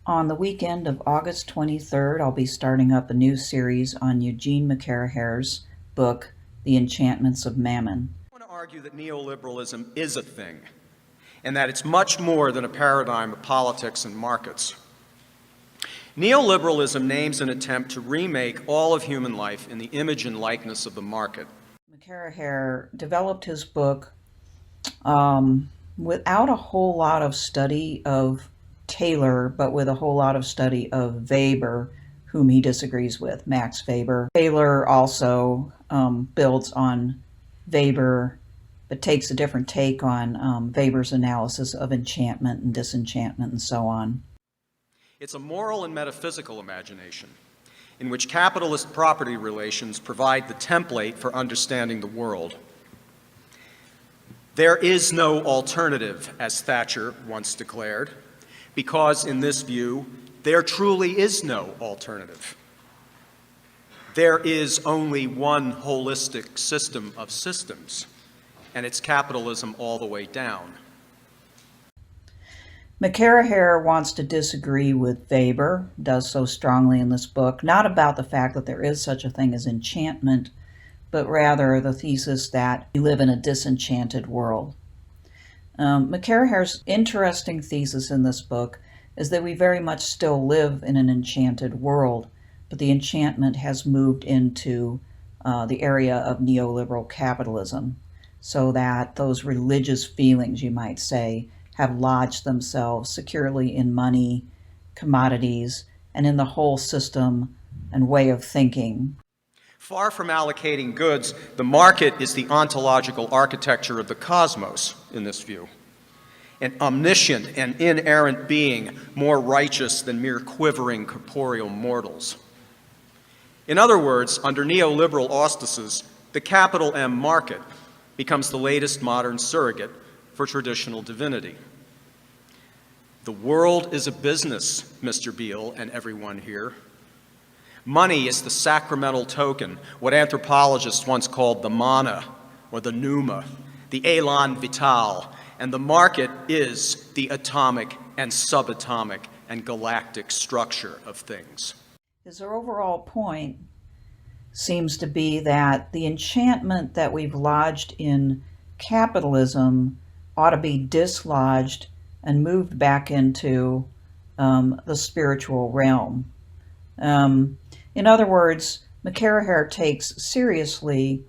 On the weekend of August 23rd, I'll be starting up a new series on Eugene McCarraher's book, The Enchantments of Mammon. I want to argue that neoliberalism is a thing, and that it's much more than a paradigm of politics and markets. Neoliberalism names an attempt to remake all of human life in the image and likeness of the market. McCarraher developed his book without a whole lot of study of Taylor, but with a whole lot of study of Weber, whom he disagrees with, Max Weber. Taylor also builds on Weber, but takes a different take on Weber's analysis of enchantment and disenchantment and so on. It's a moral and metaphysical imagination in which capitalist property relations provide the template for understanding the world. There is no alternative, as Thatcher once declared, because in this view, there truly is no alternative. There is only one holistic system of systems, and it's capitalism all the way down. McCarraher wants to disagree with Weber, does so strongly in this book, not about the fact that there is such a thing as enchantment, but rather the thesis that we live in a disenchanted world. McCarraher's interesting thesis in this book is that we very much still live in an enchanted world, but the enchantment has moved into the area of neoliberal capitalism, so that those religious feelings, you might say, have lodged themselves securely in money, commodities, and in the whole system and way of thinking. Far from allocating goods, the market is the ontological architecture of the cosmos in this view. An omniscient and inerrant being more righteous than mere quivering corporeal mortals. In other words, under neoliberal auspices, the capital M market becomes the latest modern surrogate for traditional divinity. The world is a business, Mr. Beale and everyone here. Money is the sacramental token, what anthropologists once called the mana, or the pneuma, the elan vital, and the market is the atomic and subatomic and galactic structure of things. His overall point seems to be that the enchantment that we've lodged in capitalism ought to be dislodged and moved back into the spiritual realm. In other words, McCarraher takes seriously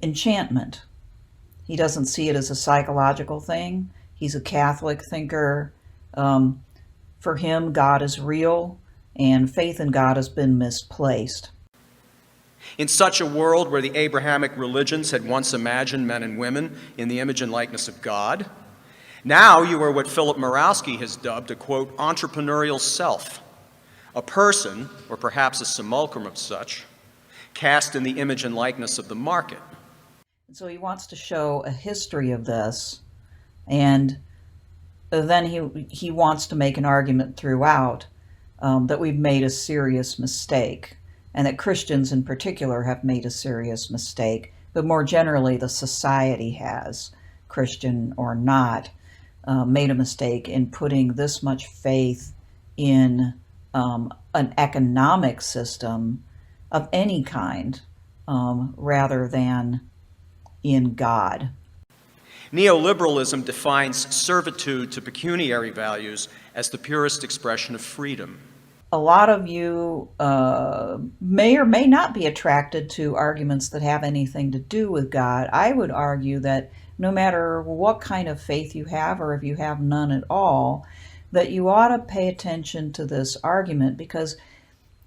enchantment. He doesn't see it as a psychological thing. He's a Catholic thinker. For him, God is real, and faith in God has been misplaced. In such a world where the Abrahamic religions had once imagined men and women in the image and likeness of God, now you are what Philip Murawski has dubbed a, quote, entrepreneurial self, a person, or perhaps a simulacrum of such, cast in the image and likeness of the market. So he wants to show a history of this, and then he wants to make an argument throughout that we've made a serious mistake, and that Christians in particular have made a serious mistake, but more generally the society has, Christian or not, made a mistake in putting this much faith in an economic system of any kind rather than in God. Neoliberalism defines servitude to pecuniary values as the purest expression of freedom. A lot of you may or may not be attracted to arguments that have anything to do with God. I would argue that no matter what kind of faith you have, or if you have none at all, that you ought to pay attention to this argument, because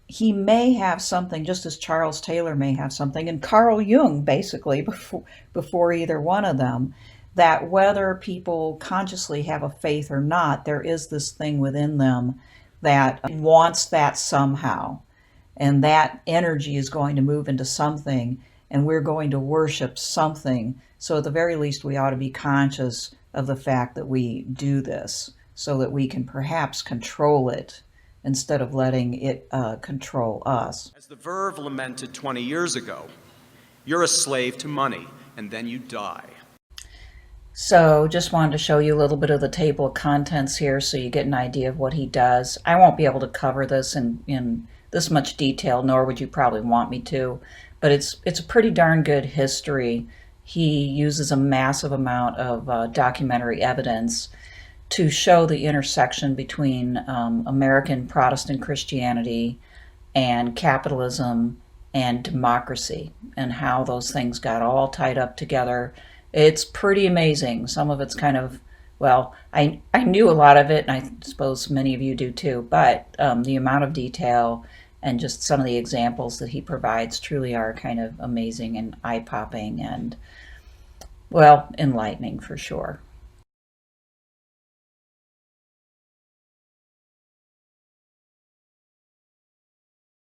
he may have something, just as Charles Taylor may have something, and Carl Jung basically before either one of them, that whether people consciously have a faith or not, there is this thing within them that wants that somehow. And that energy is going to move into something, and we're going to worship something. So at the very least, we ought to be conscious of the fact that we do this, so that we can perhaps control it instead of letting it control us. As the Verve lamented 20 years ago, you're a slave to money, and then you die. So just wanted to show you a little bit of the table of contents here so you get an idea of what he does. I won't be able to cover this in this much detail, nor would you probably want me to, but it's a pretty darn good history. He uses a massive amount of documentary evidence to show the intersection between American Protestant Christianity and capitalism and democracy and how those things got all tied up together. It's pretty amazing. Some of it's kind of, well, I knew a lot of it, and I suppose many of you do too, but the amount of detail and just some of the examples that he provides truly are kind of amazing and eye popping and, well, enlightening for sure.